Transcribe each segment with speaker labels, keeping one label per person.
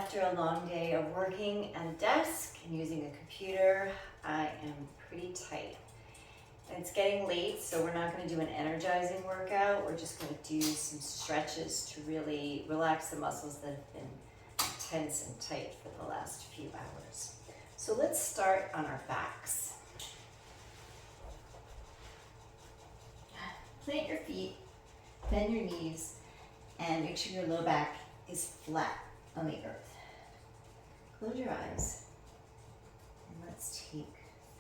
Speaker 1: after a long day of working at a desk and using a computer, I am pretty tight. And it's getting late, so we're not going to do an energizing workout. We're just going to do some stretches to really relax the muscles that have been tense and tight for the last few hours. So let's start on our backs. Plant your feet, bend your knees, and make sure your low back is flat on the earth. Close your eyes, and let's take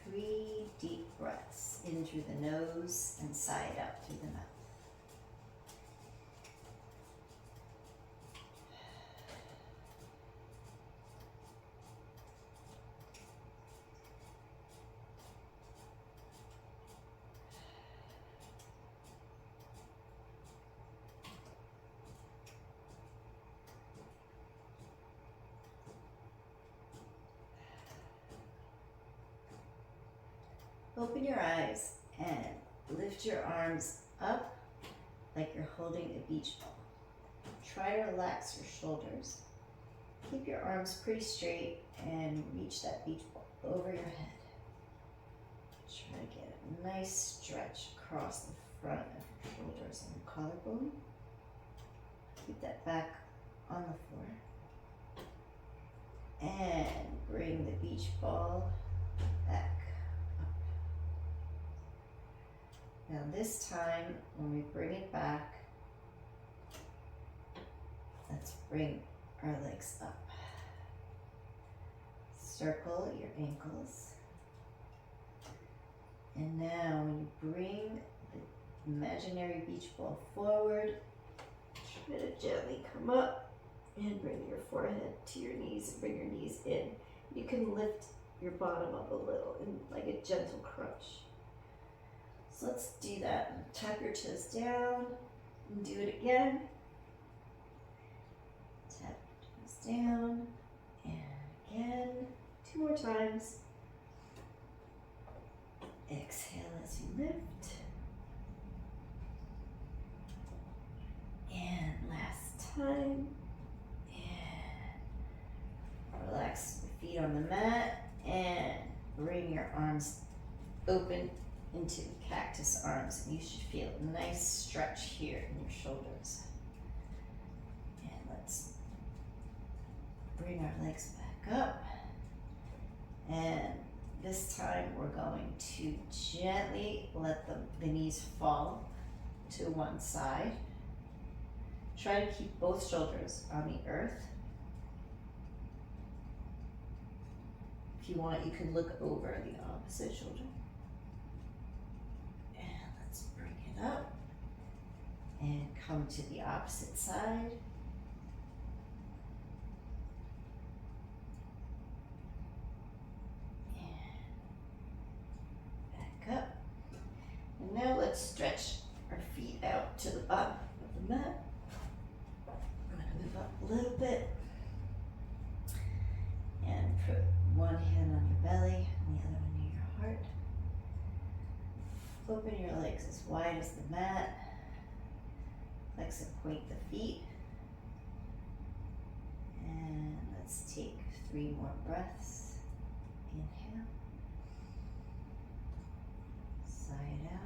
Speaker 1: 3 deep breaths in through the nose and sigh it out through the mouth. Open your eyes and lift your arms up like you're holding a beach ball. Try to relax your shoulders. Keep your arms pretty straight and reach that beach ball over your head. Try to get a nice stretch across the front of your shoulders and your collarbone. Keep that back on the floor. And bring the beach ball back. Now this time, when we bring it back, let's bring our legs up. Circle your ankles. And now when you bring the imaginary beach ball forward, try to gently come up and bring your forehead to your knees and bring your knees in. You can lift your bottom up a little in like a gentle crunch. So let's do that. Tap your toes down and do it again. Tap your toes down and again. 2 more times. Exhale as you lift. And last time. And relax the feet on the mat and bring your arms open into cactus arms, and you should feel a nice stretch here in your shoulders. And let's bring our legs back up, and this time we're going to gently let the knees fall to one side. Try to keep both shoulders on the earth. If you want, you can look over the opposite shoulder. Up and come to the opposite side. And back up. And now let's stretch our feet out to the bottom of the mat. I'm going to move up a little bit and put one hand on your belly and the other one near your heart. Open your legs as wide as the mat. Flex and point the feet. And let's take 3 more breaths. Inhale. Sigh it out.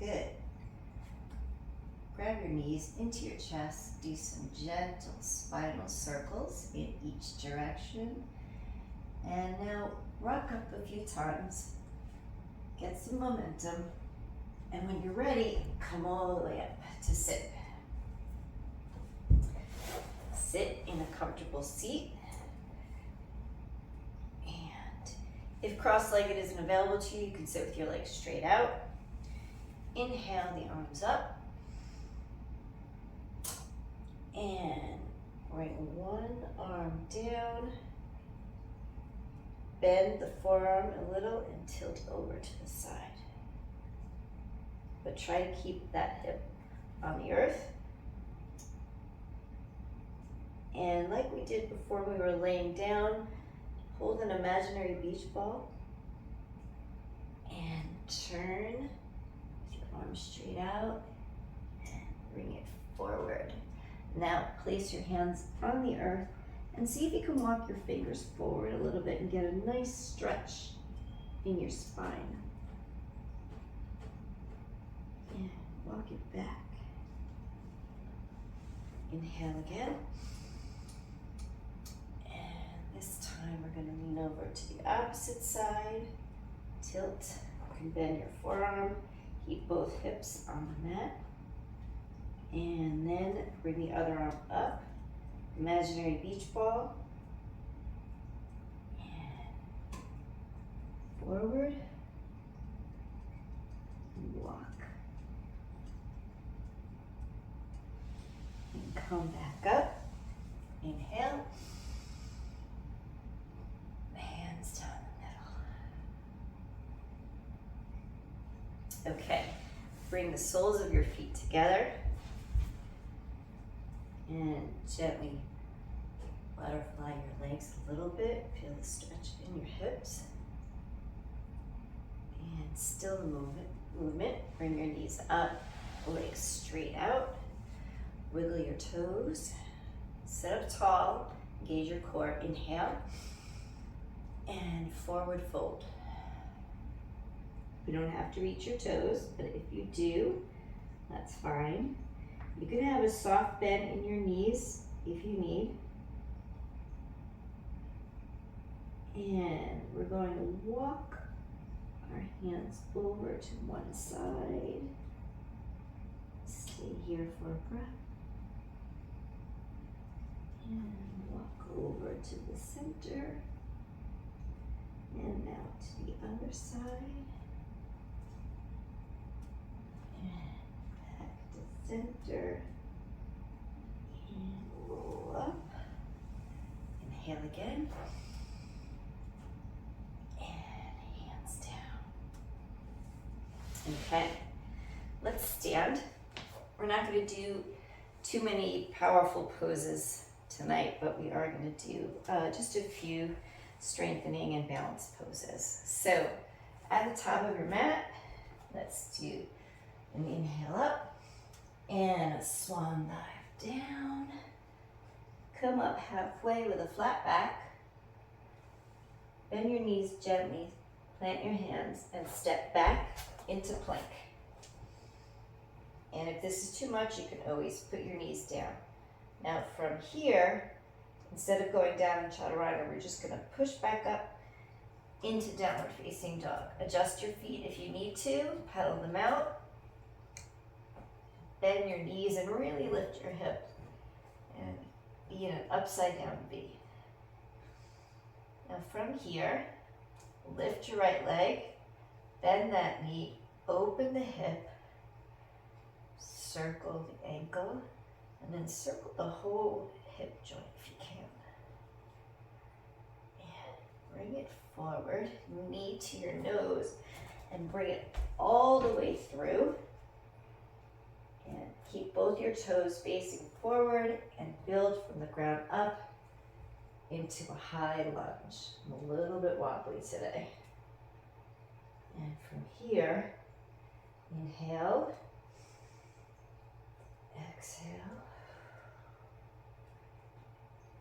Speaker 1: Good. Grab your knees into your chest. Do some gentle spinal circles in each direction. And now rock up a few times. Get some momentum. And when you're ready, come all the way up to sit. Sit in a comfortable seat. And if cross-legged isn't available to you, you can sit with your legs straight out. Inhale the arms up and bring one arm down, bend the forearm a little and tilt over to the side. But try to keep that hip on the earth. And like we did before we were laying down, hold an imaginary beach ball and turn with your arms straight out and bring it forward. Now place your hands on the earth and see if you can walk your fingers forward a little bit and get a nice stretch in your spine. And walk it back. Inhale again. And this time we're going to lean over to the opposite side. Tilt. You can bend your forearm. Keep both hips on the mat. And then bring the other arm up. Imaginary beach ball. And forward. And walk. And come back up. Inhale. Hands down the middle. Okay. Bring the soles of your feet together. And gently butterfly your legs a little bit. Feel the stretch in your hips. And still the movement. Bring your knees up, legs straight out. Wiggle your toes. Sit up tall. Engage your core. Inhale. And forward fold. You don't have to reach your toes, but if you do, that's fine. You can have a soft bend in your knees if you need. And we're going to walk our hands over to one side. Stay here for a breath. And walk over to the center. And now to the other side. And back to center. And roll up. Inhale again. And hands down. Okay, let's stand. We're not going to do too many powerful poses tonight, but we are going to do just a few strengthening and balance poses. So at the top of your mat, let's do an inhale up and a swan dive down. Come up halfway with a flat back. Bend your knees gently, plant your hands, and step back into plank. And if this is too much, you can always put your knees down. Now from here, instead of going down in chaturanga, we're just going to push back up into downward facing dog. Adjust your feet if you need to, pedal them out. Bend your knees and really lift your hips and be in an upside down V. Now from here, lift your right leg, bend that knee, open the hip, circle the ankle, and then circle the whole hip joint if you can. And bring it forward, knee to your nose, and bring it all the way through. And keep both your toes facing forward and build from the ground up into a high lunge. I'm a little bit wobbly today. And from here, inhale, exhale.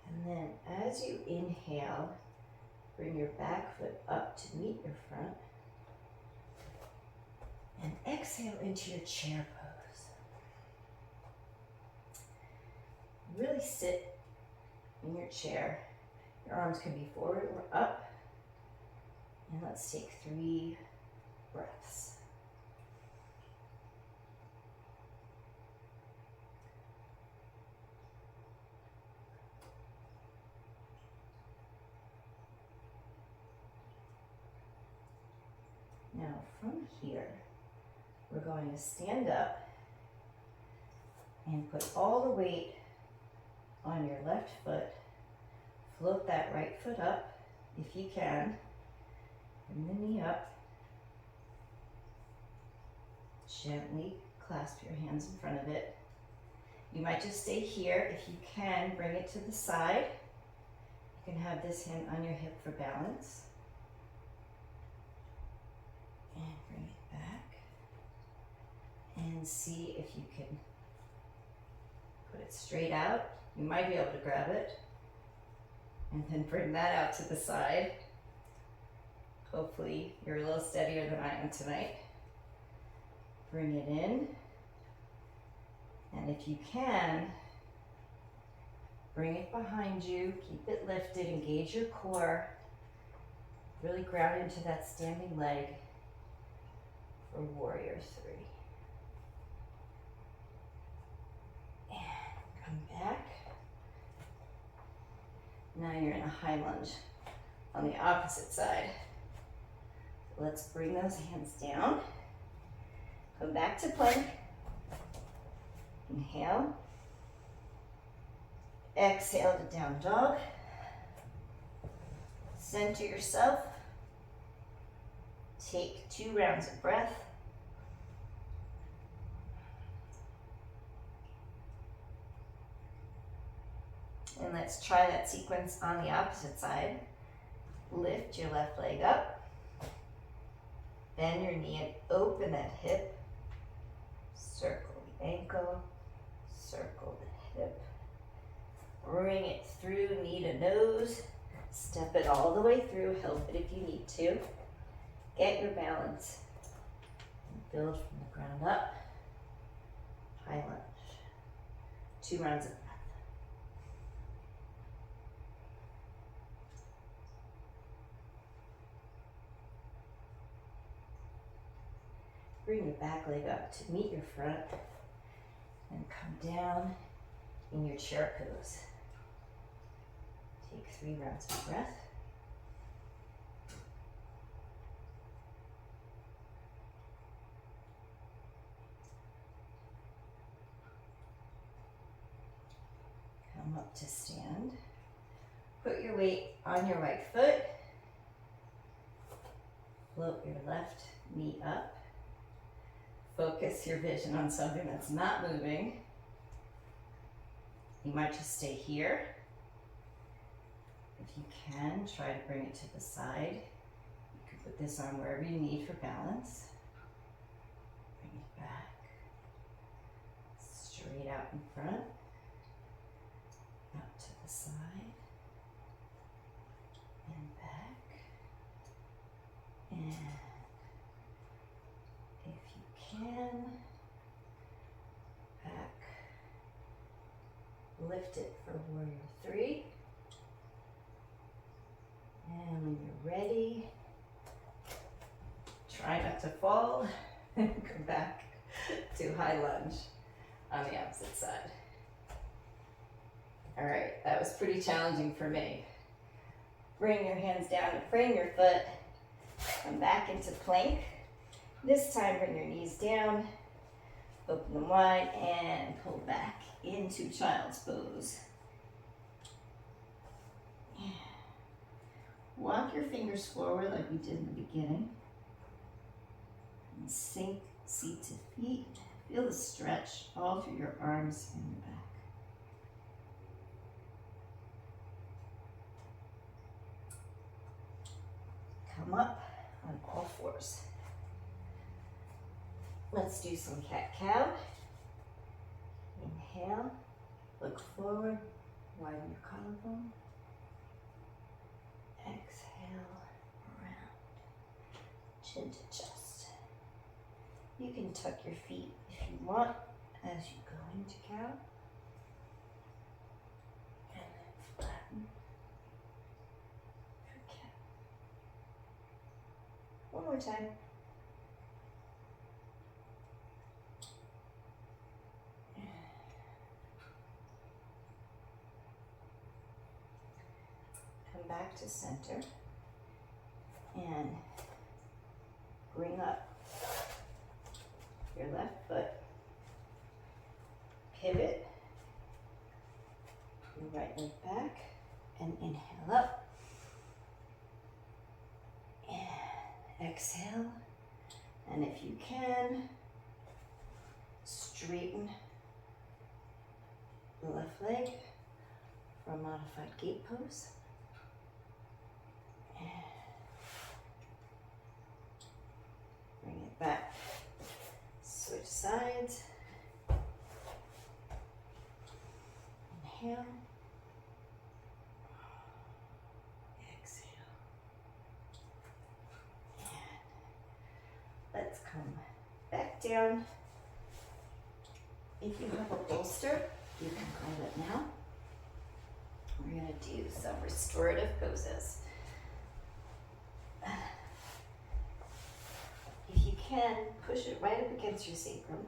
Speaker 1: And then as you inhale, bring your back foot up to meet your front. And exhale into your chair pose. Really sit in your chair. Your arms can be forward or up. And let's take 3 breaths. Now from here, we're going to stand up and put all the weight on your left foot. Float that right foot up if you can. Bring the knee up. Gently clasp your hands in front of it. You might just stay here. If you can, bring it to the side. You can have this hand on your hip for balance. And bring it back. And see if you can put it straight out. You might be able to grab it. And then bring that out to the side. Hopefully you're a little steadier than I am tonight. Bring it in. And if you can, bring it behind you, keep it lifted, engage your core, really ground into that standing leg for warrior 3. And come back. Now you're in a high lunge on the opposite side. So let's bring those hands down. Come back to plank. Inhale. Exhale to down dog. Center yourself. Take 2 rounds of breath. And let's try that sequence on the opposite side. Lift your left leg up. Bend your knee and open that hip. Circle the ankle. Circle the hip. Bring it through, knee to nose. Step it all the way through. Help it if you need to. Get your balance. And build from the ground up. High lunge. 2 rounds of breath. Bring your back leg up to meet your front. And come down in your chair pose. Take 3 rounds of breath. Come up to stand. Put your weight on your right foot. Float your left knee up. Focus your vision on something that's not moving. You might just stay here. If you can, try to bring it to the side. You can put this on wherever you need for balance. Bring it back. Straight out in front. Out to the side. And back. And if you can, back. Lift it for warrior 3. And when you're ready, try not to fall and come back to high lunge on the opposite side. All right, that was pretty challenging for me. Bring your hands down and frame your foot. Come back into plank. This time bring your knees down, open them wide, and pull back into child's pose. Walk your fingers forward like we did in the beginning. And sink seat to feet. Feel the stretch all through your arms and your back. Come up on all fours. Let's do some cat-cow. Inhale, look forward, widen your collarbone. Exhale, round, chin to chest. You can tuck your feet if you want as you go into cow. And then flatten for cat. One more time. Back to center and bring up your left foot, pivot, your right leg back, and inhale up, and exhale, and if you can, straighten the left leg for a modified gate pose. And bring it back. Switch sides. Inhale. Exhale. And let's come back down. If you have a bolster, you can grab it now. We're going to do some restorative poses. If you can, push it right up against your sacrum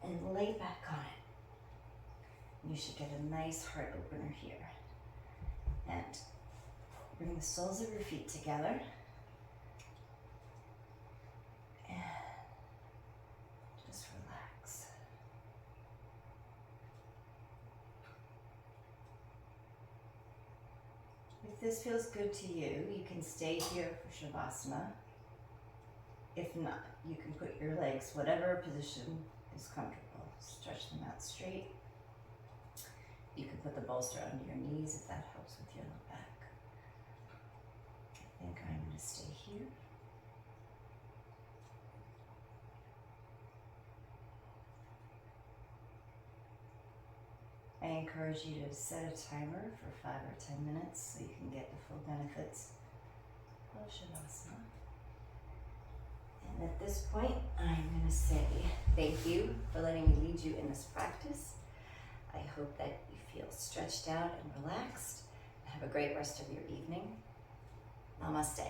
Speaker 1: and lay back on it. You should get a nice heart opener here. And bring the soles of your feet together. And just relax. If this feels good to you, you can stay here for Shavasana. If not, you can put your legs, whatever position is comfortable. Stretch them out straight. You can put the bolster under your knees if that helps with your low back. I think I'm going to stay here. I encourage you to set a timer for 5 or 10 minutes so you can get the full benefits of Shavasana. And at this point, I'm going to say thank you for letting me lead you in this practice. I hope that you feel stretched out and relaxed. Have a great rest of your evening. Namaste.